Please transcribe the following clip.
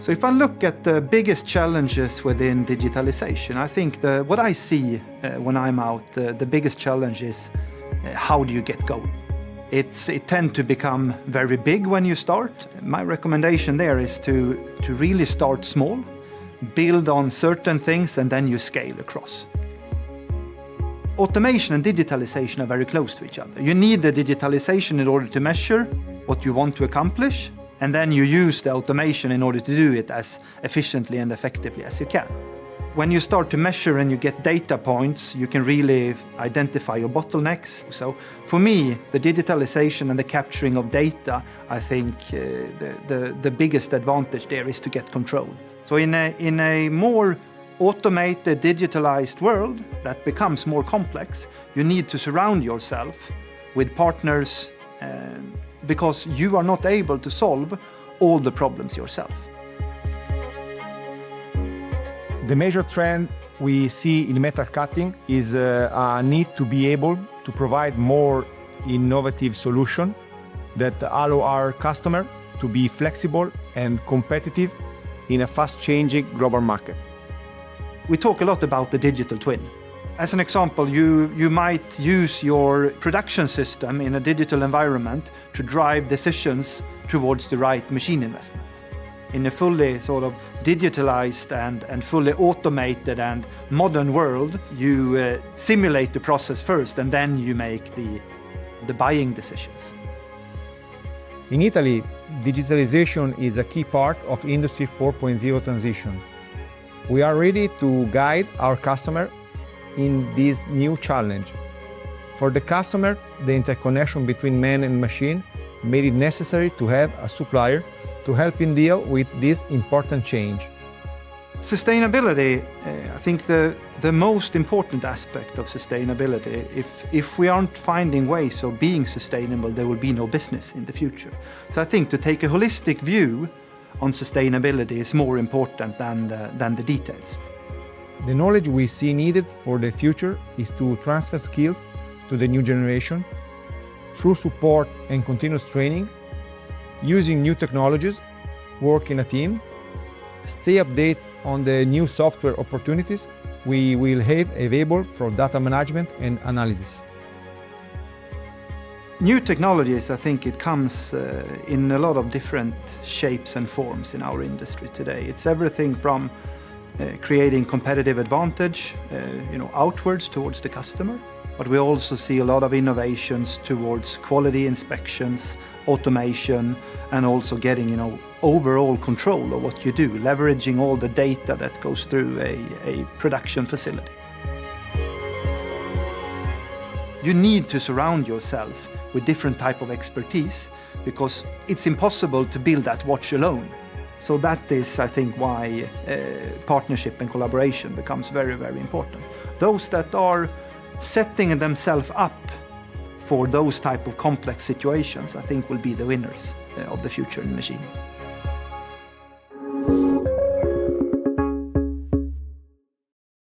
So if I look at the biggest challenges within digitalization, I think what I see when I'm out, the biggest challenge is how do you get going? It tends to become very big when you start. My recommendation there is to really start small, build on certain things, and then you scale across. Automation and digitalization are very close to each other. You need the digitalization in order to measure what you want to accomplish, and then you use the automation in order to do it as efficiently and effectively as you can. When you start to measure and you get data points, you can really identify your bottlenecks. So for me, the digitalization and the capturing of data, I think the biggest advantage there is to get control. So in a more automated, digitalized world that becomes more complex, you need to surround yourself with partners because you are not able to solve all the problems yourself. The major trend we see in metal cutting is a need to be able to provide more innovative solutions that allow our customer to be flexible and competitive in a fast-changing global market. We talk a lot about the digital twin. As an example, you might use your production system in a digital environment to drive decisions towards the right machine investment. In a fully sort of digitalized and fully automated and modern world, you simulate the process first and then you make the buying decisions. In Italy, digitalization is a key part of Industry 4.0 transition. We are ready to guide our customer in this new challenge. For the customer, the interconnection between man and machine made it necessary to have a supplier to help him deal with this important change. Sustainability, I think the most important aspect of sustainability, if we aren't finding ways of being sustainable, there will be no business in the future. So I think to take a holistic view on sustainability is more important than the details. The knowledge we see needed for the future is to transfer skills to the new generation through support and continuous training, using new technologies, work in a team, stay updated on the new software opportunities we will have available for data management and analysis. New technologies, I think it comes in a lot of different shapes and forms in our industry today. It's everything from creating competitive advantage, outwards towards the customer. But we also see a lot of innovations towards quality inspections, automation, and also getting, overall control of what you do, leveraging all the data that goes through a production facility. You need to surround yourself with different type of expertise because it's impossible to build that watch alone. So that is, I think, why partnership and collaboration becomes very, very important. Those that are setting themselves up for those type of complex situations, I think will be the winners of the future in machining.